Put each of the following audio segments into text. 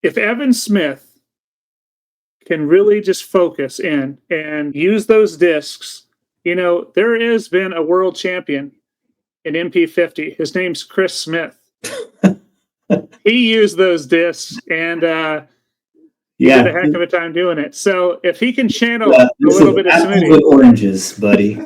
if Evan Smith can really just focus in and use those discs, there has been a world champion in MP50. His name's Chris Smith. He used those discs and he did a heck of a time doing it. So if he can channel a little bit of Smitty. With oranges, buddy.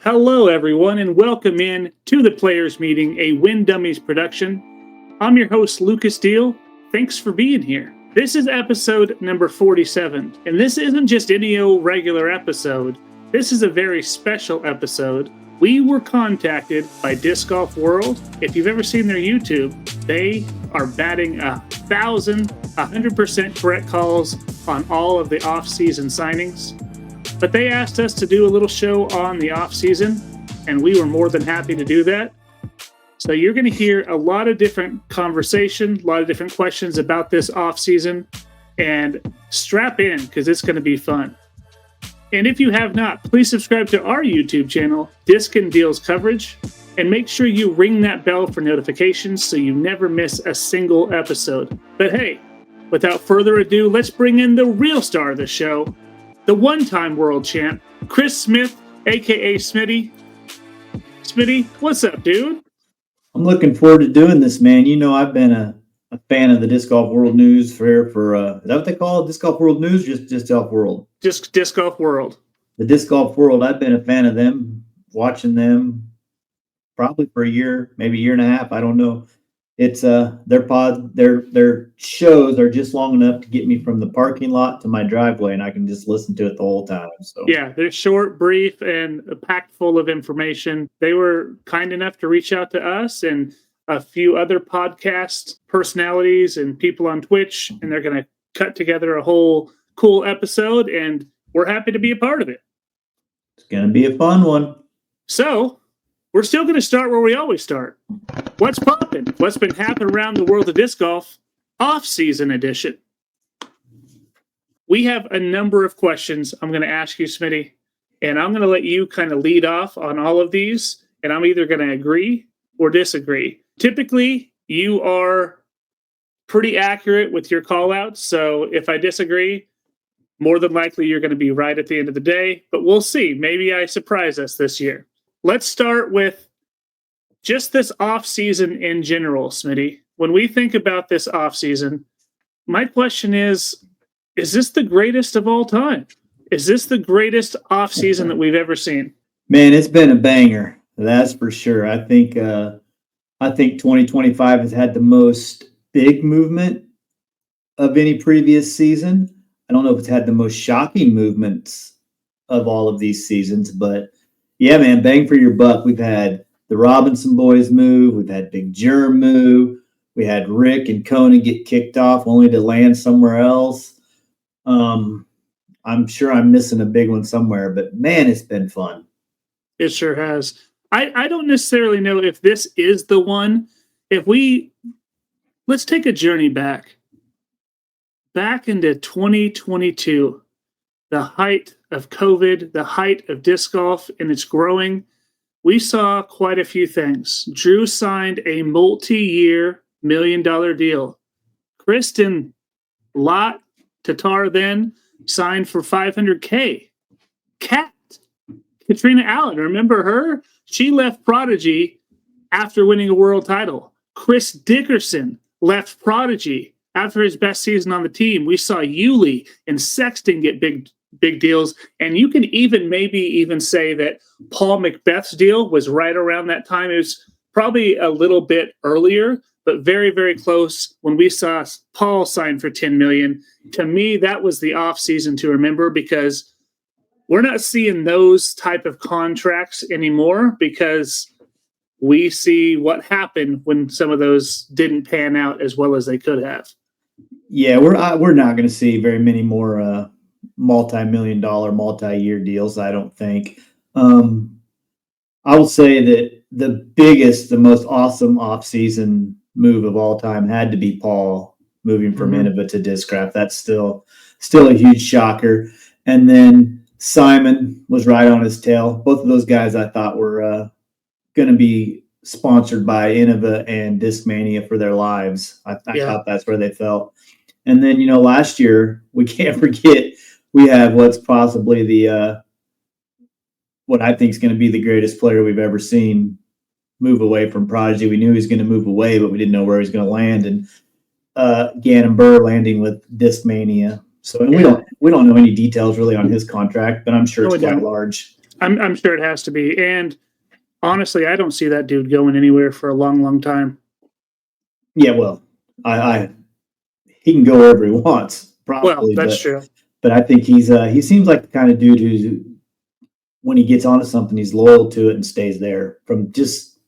Hello, everyone, and welcome in to the Players Meeting, a Win Dummies production. I'm your host, Lucas Deal. Thanks for being here. This is episode number 47, and this isn't just any old regular episode. This is a very special episode. We were contacted by Disc Golf World. If you've ever seen their YouTube, they are batting 100% correct calls on all of the off-season signings. But they asked us to do a little show on the off-season, and we were more than happy to do that. So you're going to hear a lot of different conversation, a lot of different questions about this off-season, and strap in because it's going to be fun. And if you have not, please subscribe to our YouTube channel, Disc and Deals Coverage, and make sure you ring that bell for notifications so you never miss a single episode. But hey, without further ado, let's bring in the real star of the show, the one-time world champ, Chris Smith, a.k.a. Smitty. Smitty, what's up, dude? I'm looking forward to doing this, man. You know, I've been a fan of the Disc Golf World News for is that what they call it? Disc Golf World News? Just Disc Golf World? Just Disc Golf World. The Disc Golf World. I've been a fan of them, watching them probably for a year, maybe a year and a half. I don't know. It's their shows are just long enough to get me from the parking lot to my driveway, and I can just listen to it the whole time. So yeah, they're short, brief, and packed full of information. They were kind enough to reach out to us and a few other podcast personalities and people on Twitch, and they're going to cut together a whole cool episode, and we're happy to be a part of it. It's going to be a fun one. So we're still going to start where we always start. What's poppin'? What's been happening around the world of disc golf? Off-season edition. We have a number of questions I'm going to ask you, Smitty, and I'm going to let you kind of lead off on all of these, and I'm either going to agree or disagree. Typically, you are pretty accurate with your call-outs, so if I disagree, more than likely you're going to be right at the end of the day, but we'll see. Maybe I surprise us this year. Let's start with just this off-season in general, Smitty. When we think about this off-season, my question is this the greatest of all time? Is this the greatest off-season that we've ever seen? Man, it's been a banger. That's for sure. I think 2025 has had the most big movement of any previous season. I don't know if it's had the most shocking movements of all of these seasons, but yeah, man, bang for your buck. We've had the Robinson boys move. We've had Big Jerm move. We had Rick and Conan get kicked off only to land somewhere else. I'm sure I'm missing a big one somewhere, but man, it's been fun. It sure has. I don't necessarily know if this is the one. Let's take a journey back into 2022, the height of COVID, the height of disc golf, and it's growing. We saw quite a few things. Drew signed a multi-year $1 million deal. Kristen Lott, Tatar then, signed for $500K. Katrina Allen, remember her? She left Prodigy after winning a world title. Chris Dickerson left Prodigy after his best season on the team. We saw Yuli and Sexton get big deals, and you can maybe say that Paul Macbeth's deal was right around that time. It was probably a little bit earlier, but very, very close when we saw Paul sign for $10 million. To me, that was the off season to remember because we're not seeing those type of contracts anymore because we see what happened when some of those didn't pan out as well as they could have. Yeah, we're not going to see very many more multi-million-dollar, multi-year deals, I don't think. I will say that the most awesome off-season move of all time had to be Paul moving from Mhm. Innova to Discraft. That's still a huge shocker. And then Simon was right on his tail. Both of those guys I thought were going to be sponsored by Innova and Discmania for their lives. I Yeah. thought that's where they felt. And then, last year, we can't forget, we have what's possibly the what I think is going to be the greatest player we've ever seen move away from Prodigy. We knew he was going to move away, but we didn't know where he was going to land. And Gannon Burr landing with Discmania. So and we don't know any details really on his contract, but I'm sure it's quite large. I'm sure it has to be. And honestly, I don't see that dude going anywhere for a long, long time. Yeah, well, he can go wherever he wants, probably. Well, that's true. But I think he seems like the kind of dude who, when he gets onto something, he's loyal to it and stays there. From just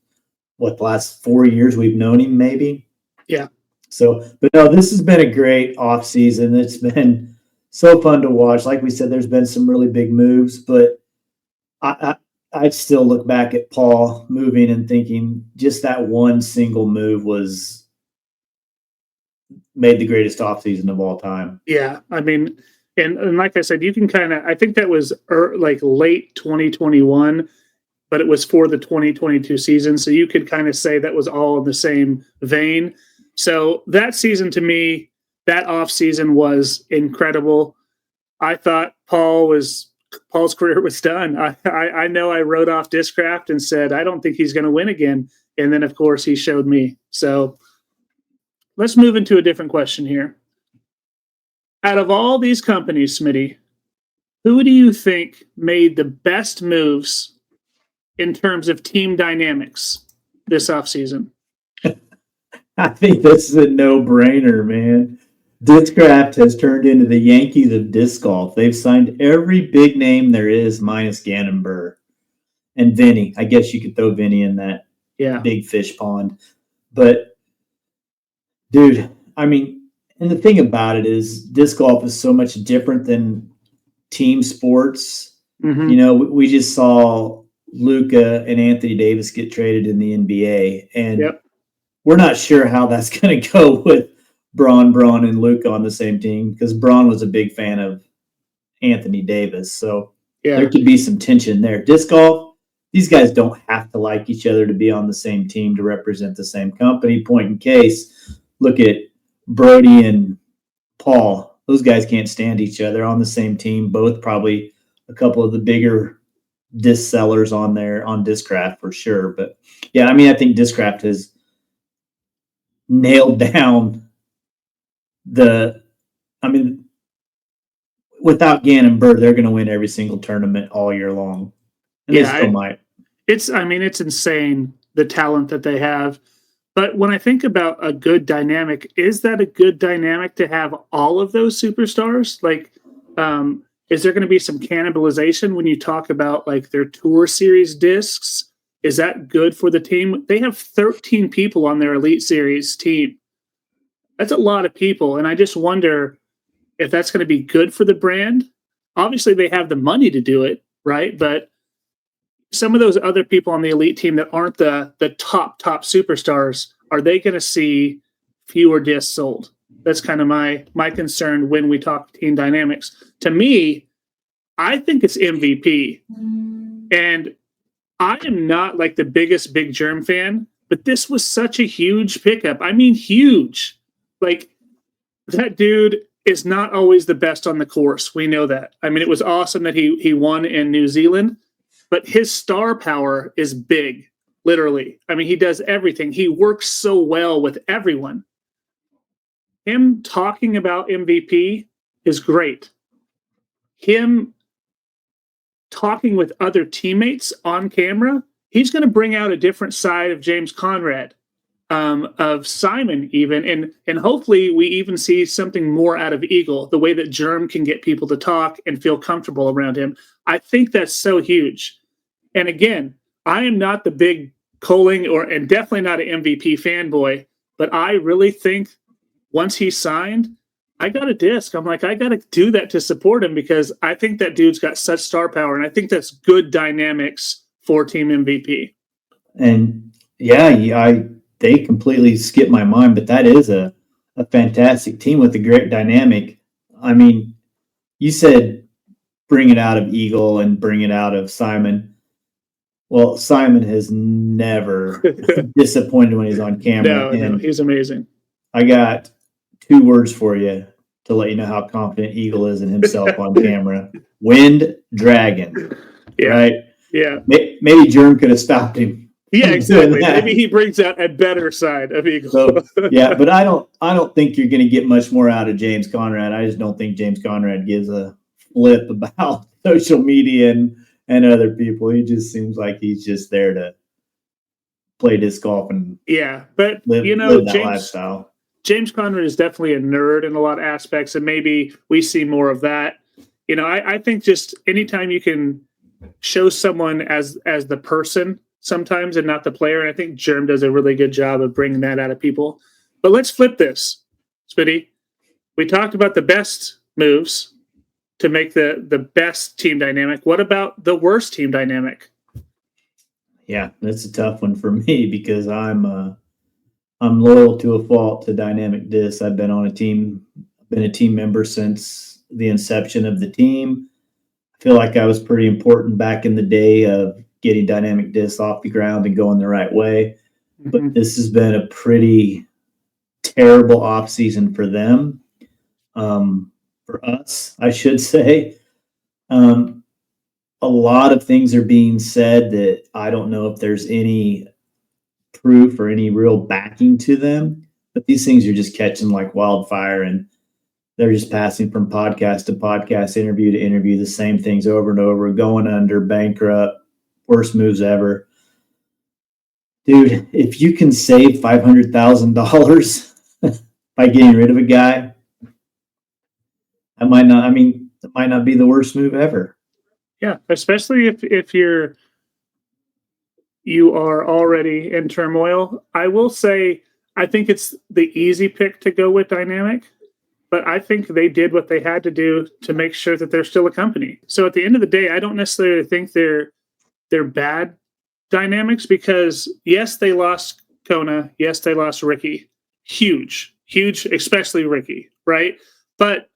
the last 4 years we've known him, maybe. Yeah. So, but no, this has been a great off season. It's been so fun to watch. Like we said, there's been some really big moves, but I still look back at Paul moving and thinking just that one single move made the greatest offseason of all time. Yeah. I mean, and like I said, you can I think that was like late 2021, but it was for the 2022 season. So you could kind of say that was all in the same vein. So that season, to me, that offseason was incredible. I thought Paul's career was done. I know I wrote off Discraft and said, I don't think he's going to win again. And then, of course, he showed me. So let's move into a different question here. Out of all these companies, Smitty, who do you think made the best moves in terms of team dynamics this offseason? I think this is a no-brainer, man. Discraft has turned into the Yankees of disc golf. They've signed every big name there is, minus Gannon Burr and Vinny. I guess you could throw Vinny in that big fish pond. But, dude, I mean, and the thing about it is disc golf is so much different than team sports. Mm-hmm. We just saw Luka and Anthony Davis get traded in the NBA, and we're not sure how that's going to go with Braun, and Luka on the same team, because Braun was a big fan of Anthony Davis. So there could be some tension there. Disc golf, these guys don't have to like each other to be on the same team to represent the same company. Point in case, look at Brody and Paul. Those guys can't stand each other on the same team. Both probably a couple of the bigger disc sellers on Discraft for sure. But yeah, I mean, I think Discraft has nailed down without Gannon Burr, they're going to win every single tournament all year long. And they still might. It's insane, the talent that they have. But when I think about a good dynamic, is that a good dynamic to have all of those superstars? Like, is there going to be some cannibalization when you talk about like their tour series discs? Is that good for the team? They have 13 people on their Elite Series team. That's a lot of people. And I just wonder if that's going to be good for the brand. Obviously, they have the money to do it, right? But some of those other people on the elite team that aren't the top superstars, are they going to see fewer discs sold? That's kind of my concern when we talk team dynamics. To me, I think it's MVP. And I am not like the biggest Big Jerm fan, but this was such a huge pickup. I mean, huge. Like, that dude is not always the best on the course. We know that. I mean, it was awesome that he won in New Zealand, but his star power is big, literally. I mean, he does everything. He works so well with everyone. Him talking about MVP is great. Him talking with other teammates on camera, he's going to bring out a different side of James Conrad. Of Simon even, and hopefully we even see something more out of Eagle, the way that Jerm can get people to talk and feel comfortable around him. I think that's so huge. And again, I am not the big Coling and definitely not an MVP fanboy, but I really think once he signed, I got a disc. I'm like, I got to do that to support him, because I think that dude's got such star power, and I think that's good dynamics for Team MVP. And yeah, they completely skipped my mind, but that is a fantastic team with a great dynamic. I mean, you said bring it out of Eagle and bring it out of Simon. Well, Simon has never disappointed when he's on camera. No, he's amazing. I got 2 words for you to let you know how confident Eagle is in himself on camera. Wind Dragon. Yeah. Right? Yeah. Maybe Jerm could have stopped him. Yeah, exactly. Maybe he brings out a better side of Eagle. So, yeah, but I don't think you're going to get much more out of James Conrad. I just don't think James Conrad gives a flip about social media and other people. He just seems like he's just there to play disc golf and but live that lifestyle. James Conrad is definitely a nerd in a lot of aspects, and maybe we see more of that. I think just anytime you can show someone as the person sometimes and not the player, and I think Jerm does a really good job of bringing that out of people. But let's flip this, Smitty. We talked about the best moves to make the best team dynamic. What about the worst team dynamic? Yeah, that's a tough one for me because I'm loyal to a fault to Dynamic Disc. I've been a team member since the inception of the team. I feel like I was pretty important back in the day of getting Dynamic Disc off the ground and going the right way. Mm-hmm. But this has been a pretty terrible off season for them. For us, I should say. A lot of things are being said that I don't know if there's any proof or any real backing to them, but these things are just catching like wildfire, and they're just passing from podcast to podcast, interview to interview, the same things over and over, going under, bankrupt, worst moves ever. Dude, if you can save $500,000 by getting rid of a guy, it might not be the worst move ever. Yeah, especially if you are already in turmoil. I will say I think it's the easy pick to go with Dynamic, but I think they did what they had to do to make sure that they're still a company. So at the end of the day, I don't necessarily think they're bad dynamics because yes, they lost Kona, yes, they lost Ricky. Huge, especially Ricky, right? But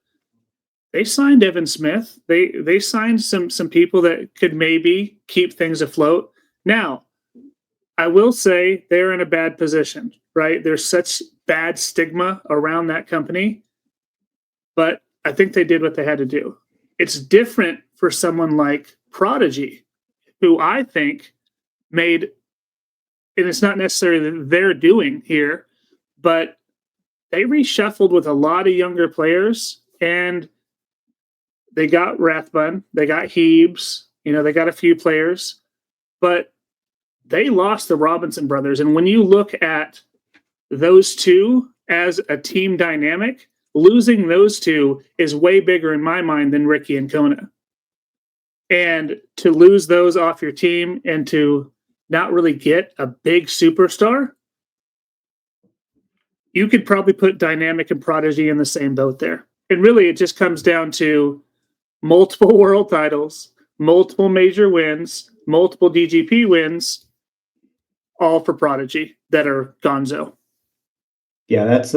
they signed Evan Smith. They signed some people that could maybe keep things afloat. Now, I will say they're in a bad position, right? There's such bad stigma around that company, but I think they did what they had to do. It's different for someone like Prodigy, who I think made, and it's not necessarily their doing here, but they reshuffled with a lot of younger players, and they got Rathbun, they got Heebs, they got a few players, but they lost the Robinson brothers. And when you look at those two as a team dynamic, losing those two is way bigger in my mind than Ricky and Kona. And to lose those off your team and to not really get a big superstar, you could probably put Dynamic and Prodigy in the same boat there. And really, it just comes down to multiple world titles, multiple major wins, multiple DGP wins, all for Prodigy that are gonzo. Yeah, that's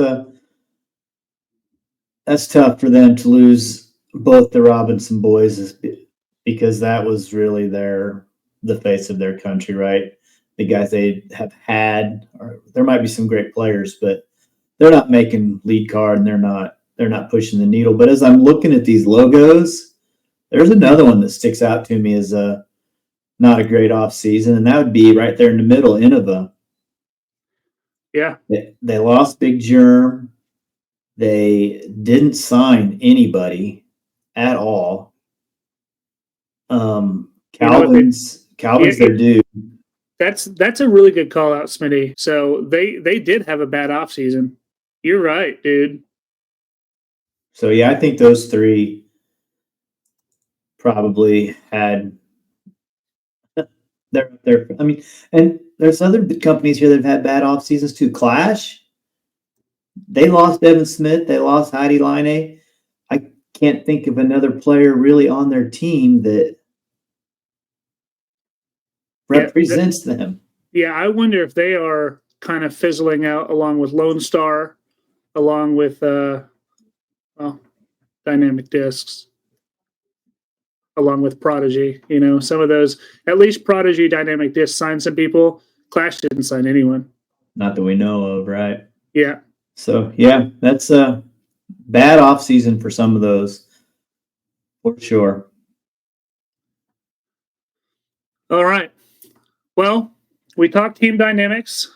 tough for them to lose both the Robinson boys because that was really the face of their country, right? The guys they have had, or there might be some great players, but they're not making lead card and they're not pushing the needle. But as I'm looking at these logos, there's another one that sticks out to me as not a great off season, and that would be right there in the middle, Innova. Yeah. They lost Big Jerm. They didn't sign anybody at all. Calvin's their dude. That's a really good call out, Smitty. So they did have a bad off season. You're right, dude. So yeah, I think those three probably had their and there's other companies here that have had bad off seasons too. Clash, they lost Evan Smith, they lost Heidi Line. I can't think of another player really on their team that represents them. Yeah, I wonder if they are kind of fizzling out, along with Lone Star, along with Dynamic Discs, along with Prodigy. Some of those, at least Prodigy, Dynamic Discs signed some people. Clash didn't sign anyone. Not that we know of, right? Yeah. So, yeah, that's a bad offseason for some of those, for sure. All right. Well, we talked team dynamics.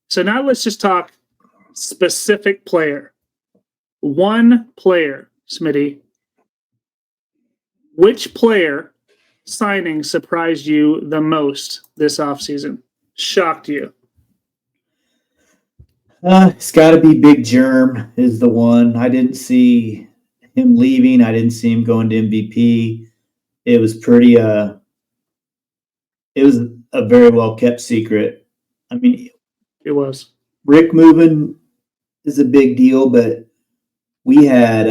So now let's just talk specific player. One player, Smitty. Which player signing surprised you the most this offseason? Shocked you? It's got to be Big Jerm is the one. I didn't see him leaving. I didn't see him going to MVP. It was pretty. It was a very well kept secret. I mean, it was. Rick moving is a big deal, but we had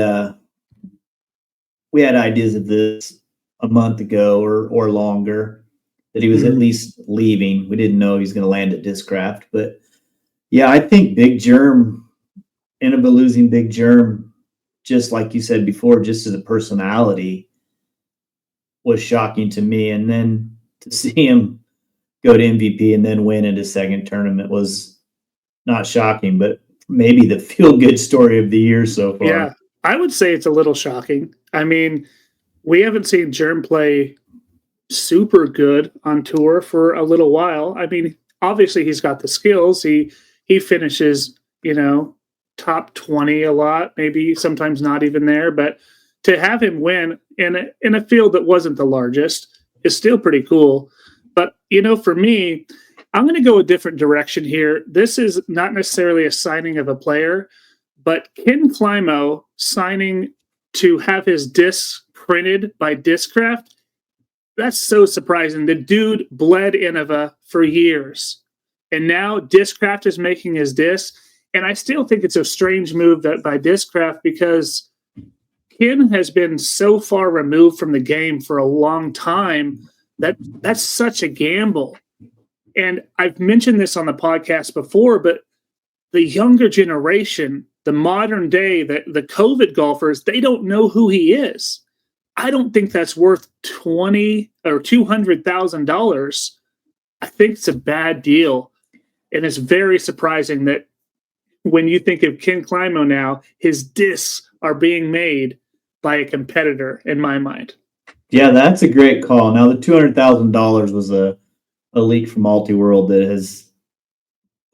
ideas of this a month ago or longer, that he was at least leaving. We didn't know he was going to land at Discraft, but yeah, I think Big Jerm, Innova losing Big Jerm, just like you said before, just as a personality, was shocking to me. And then to see him go to MVP and then win in his second tournament was not shocking, but maybe the feel-good story of the year so far. Yeah, I would say it's a little shocking. I mean, we haven't seen Jerm play super good on tour for a little while. I mean, obviously he's got the skills. He finishes, top 20 a lot, maybe sometimes not even there. But to have him win in a field that wasn't the largest is still pretty cool. But, for me, I'm going to go a different direction here. This is not necessarily a signing of a player, but Ken Climo signing to have his discs printed by Discraft. That's so surprising. The dude bled Innova for years. And now Discraft is making his disc. And I still think it's a strange move by Discraft, because Ken has been so far removed from the game for a long time that's such a gamble. And I've mentioned this on the podcast before, but the younger generation, the modern day, the COVID golfers, they don't know who he is. I don't think that's worth $20,000 or $200,000. I think it's a bad deal. And it's very surprising that when you think of Ken Climo now, his discs are being made by a competitor, in my mind. Yeah, that's a great call. Now, the $200,000 was a leak from Multiworld that has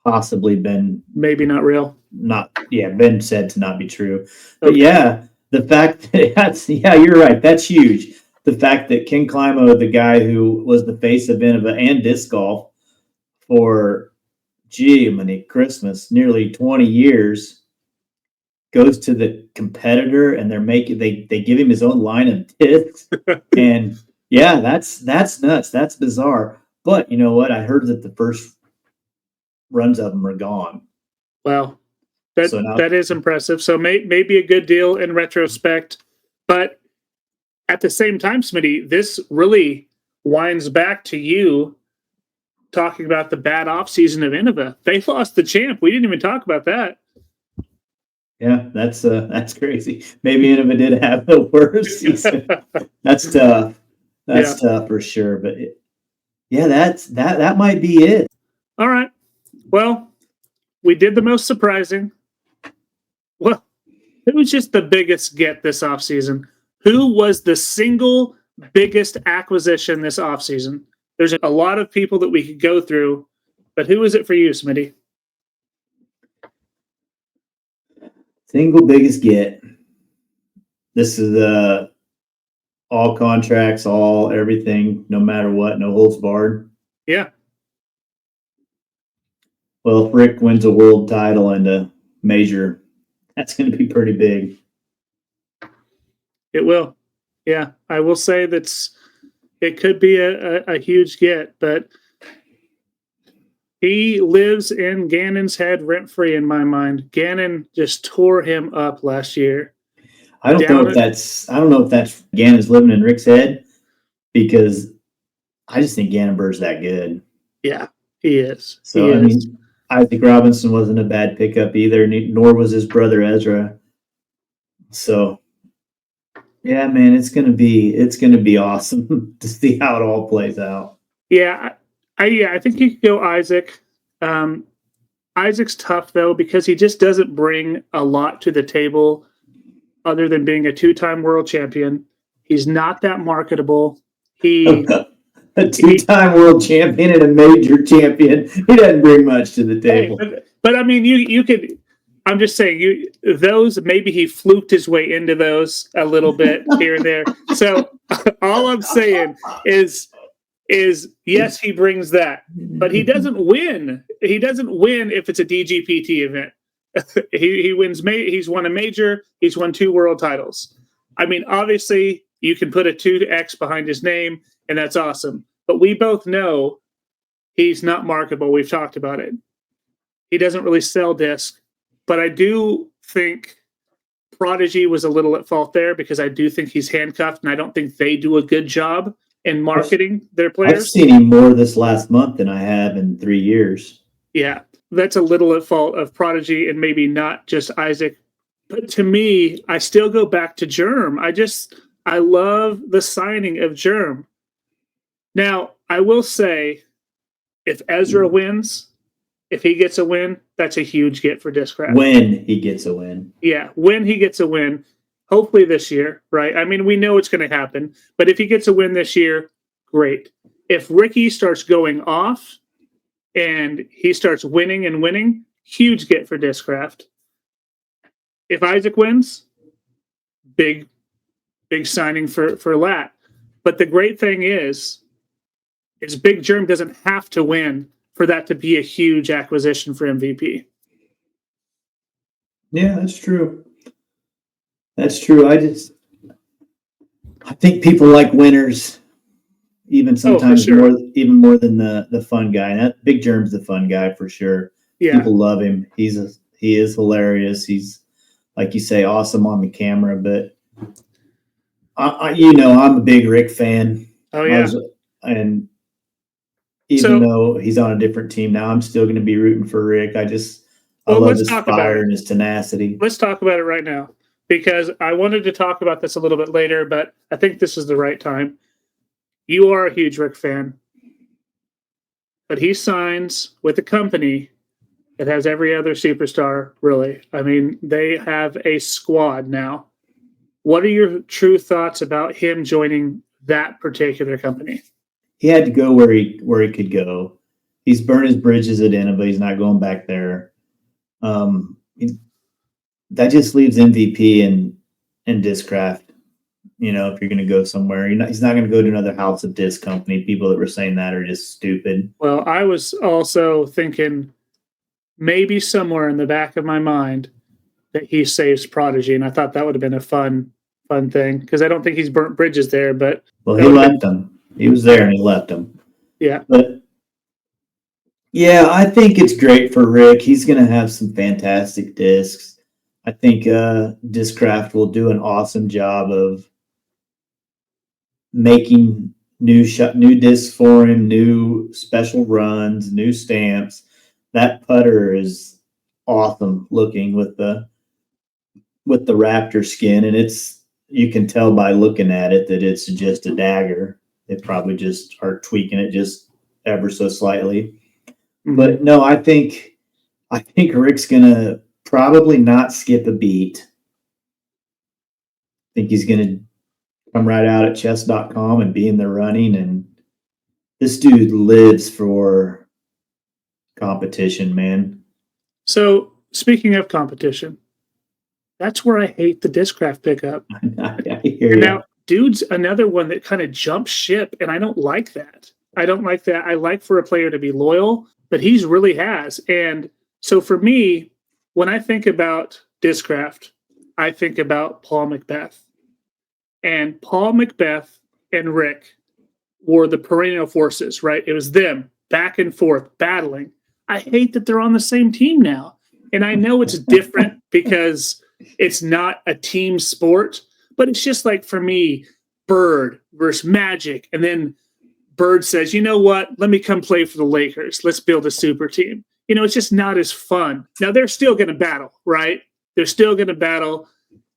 possibly been maybe not real. Been said to not be true. But yeah, the fact that you're right. That's huge. The fact that Ken Climo, the guy who was the face of Innova and disc golf for Christmas, nearly 20 years, goes to the competitor, and they give him his own line of discs. And yeah, that's nuts. That's bizarre. But you know what? I heard that the first runs of them are gone. Wow. That is impressive. So maybe a good deal in retrospect. But at the same time, Smitty, this really winds back to you talking about the bad offseason of Innova. They lost the champ. We didn't even talk about that. Yeah, that's crazy. Maybe Innova did have the worst season. That's tough. That's tough for sure. But that might be it. All right. Well, we did the most surprising. Well, who was just the biggest get this offseason? Who was the single biggest acquisition this offseason? There's a lot of people that we could go through, but who is it for you, Smitty? Single biggest get. This is all contracts, all everything, no matter what, no holds barred. Yeah. Well, if Rick wins a world title and a major, that's going to be pretty big. It will. Yeah, I will say it could be a huge get, but he lives in Gannon's head rent-free in my mind. Gannon just tore him up last year. I don't know if that's Gannon's living in Rick's head, because I just think Gannon Bird's that good. Yeah, he is. So, Isaac Robinson wasn't a bad pickup either, nor was his brother Ezra. So, yeah, man, it's gonna be awesome to see how it all plays out. Yeah, I think you could go Isaac. Isaac's tough though because he just doesn't bring a lot to the table other than being a two-time world champion. He's not that marketable. He A two-time world champion and a major champion. He doesn't bring much to the table. But I mean, you could. I'm just saying, those maybe he fluked his way into those a little bit here and there. So all I'm saying is yes, he brings that, but he doesn't win. He doesn't win if it's a DGPT event. he wins. He's won a major. He's won 2 world titles. I mean, obviously, you can put a 2X behind his name, and that's awesome. But we both know he's not marketable. We've talked about it. He doesn't really sell disc. But I do think Prodigy was a little at fault there because I do think he's handcuffed, and I don't think they do a good job in marketing their players. I've seen him more this last month than I have in 3 years. Yeah, that's a little at fault of Prodigy and maybe not just Isaac. But to me, I still go back to Jerm. I love the signing of Jerm. Now, I will say, if Ezra wins, if he gets a win, that's a huge get for Discraft. When he gets a win. Yeah, when he gets a win, hopefully this year, right? I mean, we know it's going to happen, but if he gets a win this year, great. If Ricky starts going off and he starts winning and winning, huge get for Discraft. If Isaac wins, big signing for Lat. But the great thing is Big Jerm doesn't have to win for that to be a huge acquisition for MVP. Yeah, that's true. That's true. I think people like winners, even sometimes even more than the fun guy. And Big Jerm's the fun guy for sure. Yeah. People love him. He is hilarious. He's, like you say, awesome on the camera. But I'm a big Rick fan. Oh yeah. And even though he's on a different team now, I'm still going to be rooting for Rick. I love his fire and his tenacity. Let's talk about it right now, because I wanted to talk about this a little bit later, but I think this is the right time. You are a huge Rick fan, but he signs with a company that has every other superstar, really. I mean, they have a squad now. What are your true thoughts about him joining that particular company? He had to go where he could go. He's burned his bridges at Innova. He's not going back there. That just leaves MVP and Discraft. If you're going to go somewhere, he's not going to go to another House of Disc company. People that were saying that are just stupid. Well, I was also thinking maybe somewhere in the back of my mind that he saves Prodigy, and I thought that would have been a fun thing, because I don't think he's burnt bridges there. But he left them. He was there and he left them. Yeah. But yeah, I think it's great for Rick. He's going to have some fantastic discs. I think Discraft will do an awesome job of making new discs for him, new special runs, new stamps. That putter is awesome looking with the raptor skin, and you can tell by looking at it that it's just a dagger. They probably just are tweaking it just ever so slightly. But no, I think Rick's gonna probably not skip a beat. I think he's gonna come right out at chess.com and be in the running. And this dude lives for competition, man. So speaking of competition, that's where I hate the Discraft pickup. I hear you. Now, dude's another one that kind of jumps ship, and I don't like that. I like for a player to be loyal, but he's really has. And so for me, when I think about Discraft, I think about Paul Macbeth. And Paul Macbeth and Rick were the perennial forces, right? It was them back and forth battling. I hate that they're on the same team now. And I know it's different because it's not a team sport, but it's just like, for me, Bird versus Magic. And then Bird says, you know what? Let me come play for the Lakers. Let's build a super team. it's just not as fun. Now they're still going to battle, right? They're still going to battle,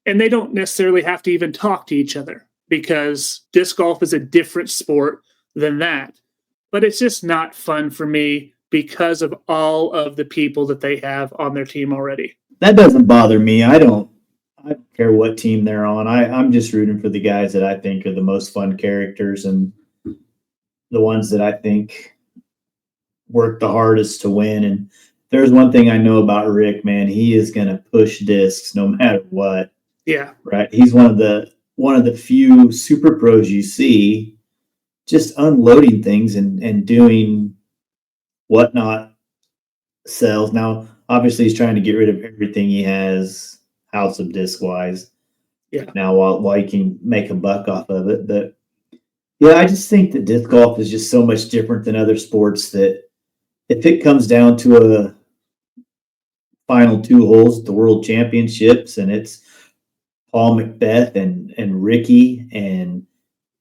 and they don't necessarily have to even talk to each other because disc golf is a different sport than that. But it's just not fun for me because of all of the people that they have on their team already. That doesn't bother me. I don't care what team they're on. I'm just rooting for the guys that I think are the most fun characters and the ones that I think work the hardest to win. And there's one thing I know about Rick, man, he is going to push discs no matter what. Yeah. Right. He's one of the few super pros you see just unloading things and doing whatnot sells. Now, obviously he's trying to get rid of everything he has house of disc wise. Yeah. Now while he can make a buck off of it. But yeah, I just think that disc golf is just so much different than other sports that if it comes down to a final 2 holes at the World Championships and it's Paul Macbeth and Ricky and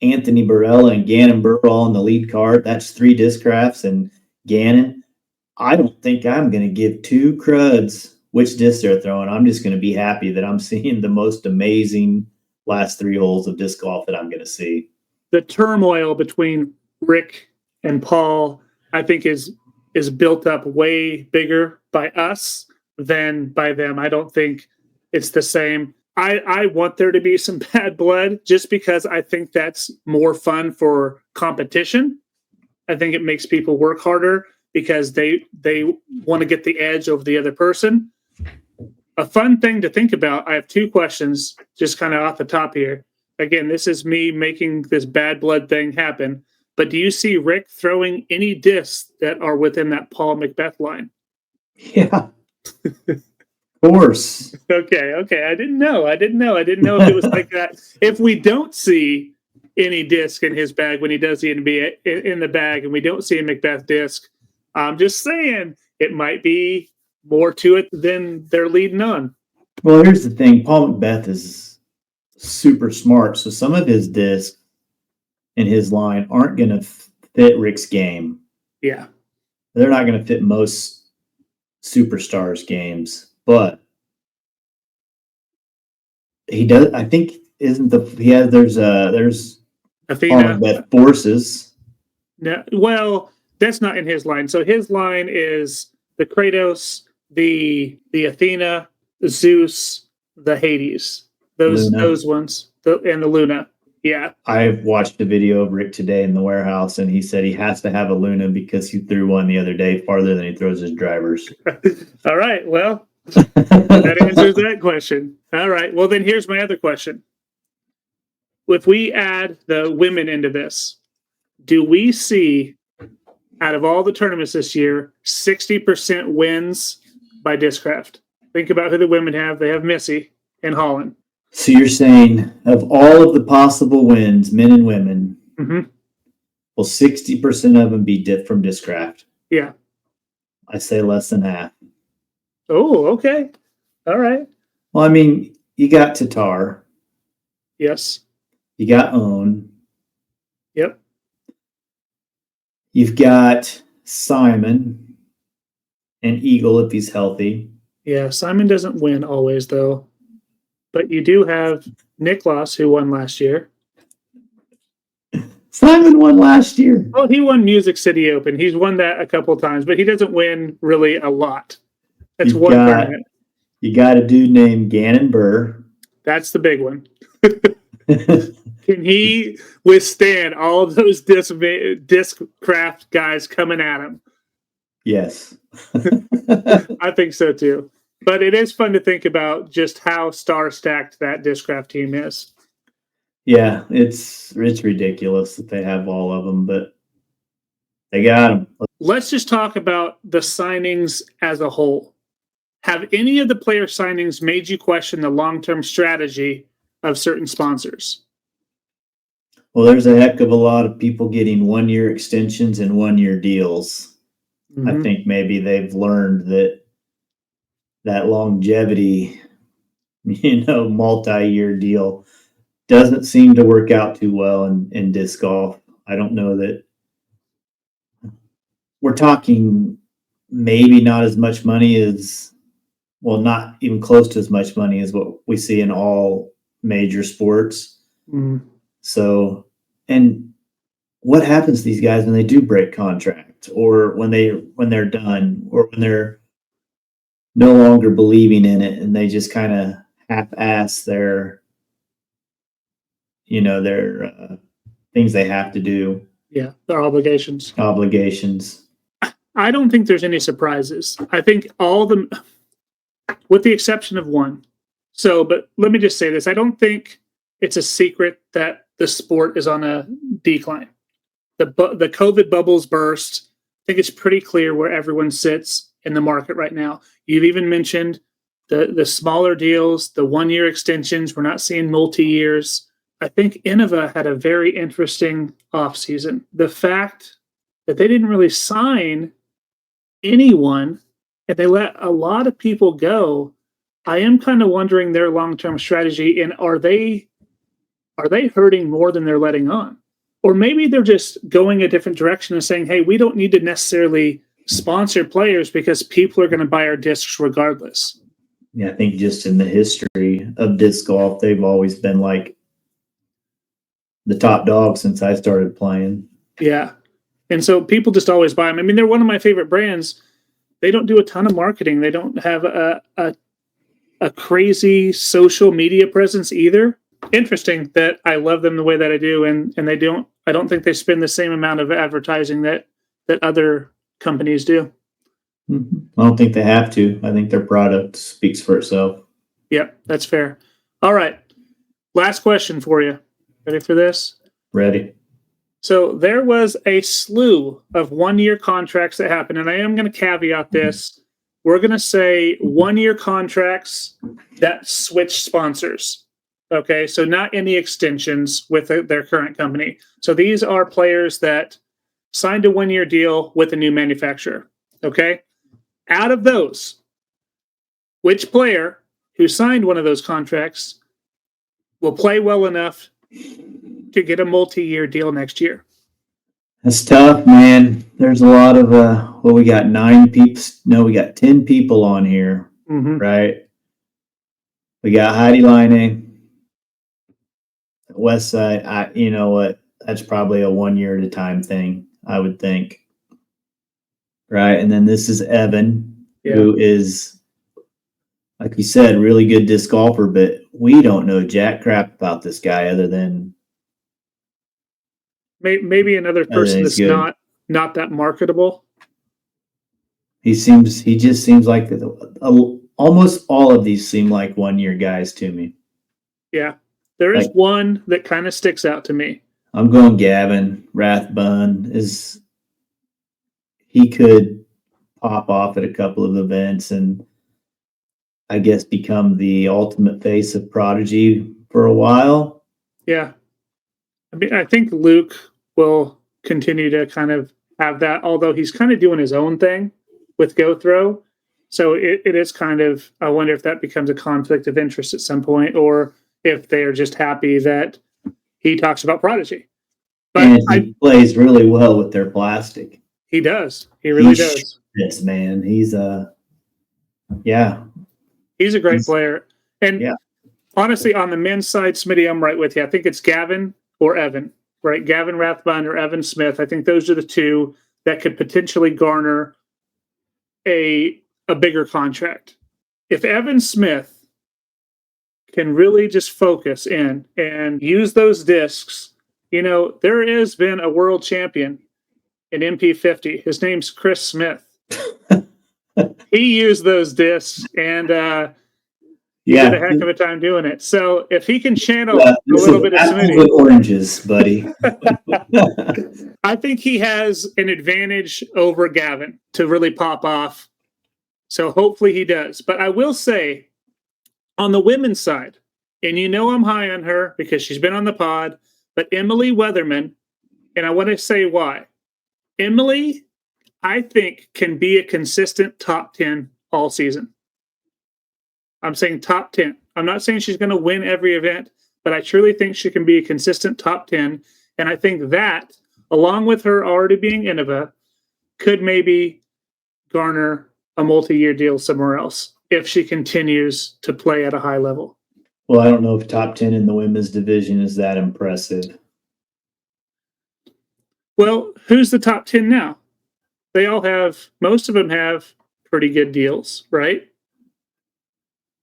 Anthony Barella and Gannon Burr all on the lead card, that's 3 Discrafts and Gannon. I don't think I'm going to give 2 cruds which disc they're throwing. I'm just going to be happy that I'm seeing the most amazing last 3 holes of disc golf that I'm going to see. The turmoil between Rick and Paul, I think, is built up way bigger by us than by them. I don't think it's the same. I want there to be some bad blood just because I think that's more fun for competition. I think it makes people work harder because they want to get the edge over the other person. A fun thing to think about, I have 2 questions just kind of off the top here. Again, this is me making this bad blood thing happen. But do you see Rick throwing any discs that are within that Paul Macbeth line? Yeah. Of course. Okay. I didn't know if it was like that. If we don't see any disc in his bag when he does the NBA in the bag and we don't see a Macbeth disc, I'm just saying it might be more to it than they're leading on. Well, here's the thing. Paul Macbeth is super smart. So some of his discs in his line aren't going to fit Rick's game. Yeah. They're not going to fit most superstars' games. But he does. I think there's Athena. Paul Macbeth forces. No, well, that's not in his line. So his line is the Kratos, the Athena, the Zeus, the Hades. Those ones, and the Luna. Yeah. I watched a video of Rick today in the warehouse, and he said he has to have a Luna because he threw one the other day farther than he throws his drivers. All right. Well, that answers that question. All right. Well, then here's my other question. If we add the women into this, do we see, out of all the tournaments this year, 60% wins by Discraft? Think about who the women have. They have Missy and Holland. So you're saying of all of the possible wins, men and women, will 60% of them be from Discraft? Yeah. I say less than half. Oh, okay. All right. Well, I mean, you got Tatar. Yes. You got Own. Yep. You've got Simon and Eagle if he's healthy. Yeah, Simon doesn't win always, though. But you do have Niklas, who won last year. Simon won last year. Oh, he won Music City Open. He's won that a couple of times, but he doesn't win really a lot. That's one tournament. You got a dude named Gannon Burr. That's the big one. Can he withstand all of those Discraft guys coming at him? Yes. I think so too. But it is fun to think about just how star-stacked that Discraft team is. Yeah, it's ridiculous that they have all of them, but they got them. Let's just talk about the signings as a whole. Have any of the player signings made you question the long-term strategy of certain sponsors? Well, there's a heck of a lot of people getting 1-year extensions and 1-year deals. I think maybe they've learned that longevity, multi-year deal doesn't seem to work out too well in disc golf. I don't know that we're talking maybe not as much money as, well, not even close to as much money as what we see in all major sports. So, and what happens to these guys when they do break contract, or when they're done, or when they're no longer believing in it and they just kind of half-ass their things they have to do. Yeah, their obligations. I don't think there's any surprises. I think all them, with the exception of one. So, but let me just say this. I don't think it's a secret that the sport is on a decline. The COVID bubbles burst. I think it's pretty clear where everyone sits in the market right now. You've even mentioned the smaller deals, the 1-year extensions. We're not seeing multi-years. I think Innova had a very interesting offseason. The fact that they didn't really sign anyone and they let a lot of people go, I am kind of wondering their long-term strategy, and are they hurting more than they're letting on? Or maybe they're just going a different direction and saying, hey, we don't need to necessarily sponsor players because people are going to buy our discs regardless. Yeah, I think just in the history of disc golf, they've always been like the top dog since I started playing. Yeah. And so people just always buy them. I mean, they're one of my favorite brands. They don't do a ton of marketing. They don't have a crazy social media presence either. Interesting that I love them the way that I do, and I don't think they spend the same amount of advertising that other companies do. I don't think they have to. I think their product speaks for itself. Yep, that's fair. All right. Last question for you. Ready for this? Ready. So there was a slew of 1-year contracts that happened, and I am going to caveat this. We're going to say 1-year contracts that switch sponsors. Okay, so not any extensions with their current company. So these are players that signed a 1-year deal with a new manufacturer. Okay, out of those, which player who signed one of those contracts will play well enough to get a multi-year deal next year? That's tough, man. There's a lot of we got 9 people. No, we got 10 people on here, right? We got Heidi Line, West Side. You know what? That's probably a 1 year at a time thing, I would think. Right. And then this is Evan, who is, like you said, really good disc golfer, but we don't know jack crap about this guy other than maybe another person that's not that marketable. He just seems like almost all of these seem like 1-year guys to me. Yeah. There is one that kind of sticks out to me. I'm going Gavin Rathbun. He could pop off at a couple of events and I guess become the ultimate face of Prodigy for a while. Yeah. I mean, I think Luke will continue to kind of have that, although he's kind of doing his own thing with GoThrow. So it is kind of, I wonder if that becomes a conflict of interest at some point, or if they are just happy that he talks about Prodigy. But and he plays really well with their plastic. He does. He really does. Yes, man. He's He's a great player. And honestly, on the men's side, Smitty, I'm right with you. I think it's Gavin or Evan, right? Gavin Rathbun or Evan Smith. I think those are the two that could potentially garner a bigger contract. If Evan Smith can really just focus in and use those discs, there has been a world champion in MP50. His name's Chris Smith. He used those discs and he did a heck of a time doing it. So if he can channel a little bit of Smitty, oranges, buddy. I think he has an advantage over Gavin to really pop off. So hopefully he does. But I will say, on the women's side, and I'm high on her because she's been on the pod, but Emily Weatherman, and I want to say why. Emily, I think, can be a consistent top 10 all season. I'm saying top 10. I'm not saying she's going to win every event, but I truly think she can be a consistent top 10. And I think that, along with her already being Innova, could maybe garner a multi-year deal somewhere else if she continues to play at a high level. Well, I don't know if top 10 in the women's division is that impressive. Well, who's the top 10 now? Most of them have pretty good deals, right?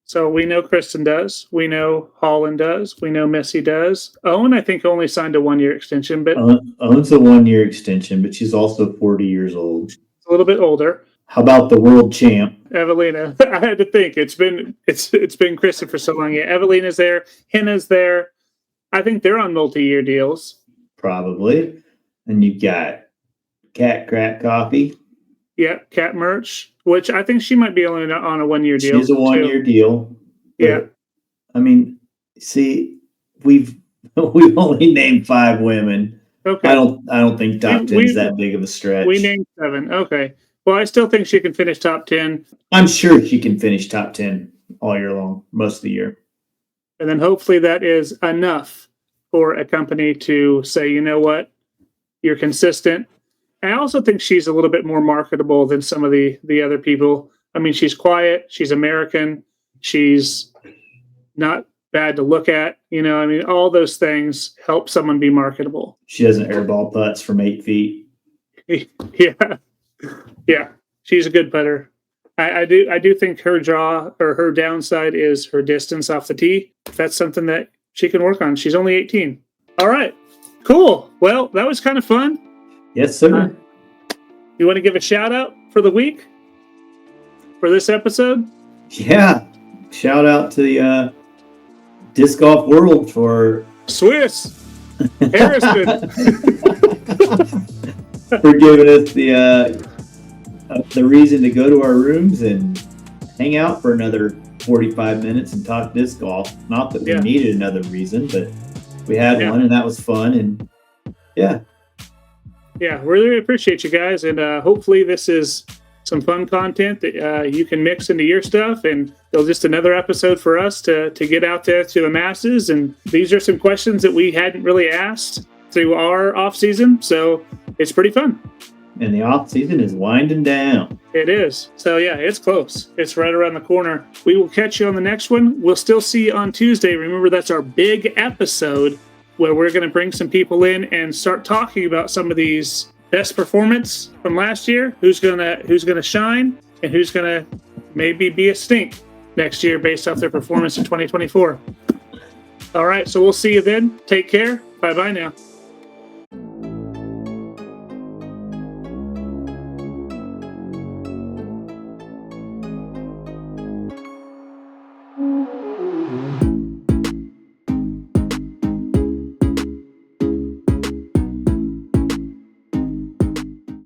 So we know Kristen does. We know Holland does. We know Missy does. Owen, I think, only signed a 1-year extension, but Owen's a 1-year extension, but she's also 40 years old. A little bit older. How about the world champ? Evelina. I had to think. It's been Kristen for so long. Yeah, Evelina's there. Henna's there. I think they're on multi-year deals. Probably. And you got Cat Crack Coffee. Yeah, Cat Merch, which I think she might be only on a 1-year deal. She's a 1-year deal. Yeah. I mean, see, we've only named 5 women. Okay. I don't think top 10 is that big of a stretch. We named 7. Okay. Well, I still think she can finish top 10. I'm sure she can finish top 10 all year long, most of the year. And then hopefully that is enough for a company to say, you know what, you're consistent. I also think she's a little bit more marketable than some of the other people. I mean, she's quiet. She's American. She's not bad to look at. You know, I mean, all those things help someone be marketable. She doesn't airball putts from 8 feet. Yeah. Yeah. She's a good putter. I do think her her downside is her distance off the tee. That's something that she can work on. She's only 18. All right. Cool. Well, that was kind of fun. Yes, sir. You want to give a shout out for the week? For this episode? Yeah. Shout out to the Disc Golf World for Swiss Harrison for giving us the reason to go to our rooms and hang out for another 45 minutes and talk disc golf. Not that we needed another reason, but we had one and that was fun. And yeah, we really appreciate you guys. And hopefully this is some fun content that you can mix into your stuff, and it'll just another episode for us to get out there to the masses. And these are some questions that we hadn't really asked through our off season, so it's pretty fun. And the off season is winding down. It is. So yeah, it's close. It's right around the corner. We will catch you on the next one. We'll still see you on Tuesday. Remember, that's our big episode where we're going to bring some people in and start talking about some of these best performance from last year, who's gonna shine, and who's gonna maybe be a stink next year based off their performance in 2024. All right, so we'll see you then. Take care. Bye-bye now.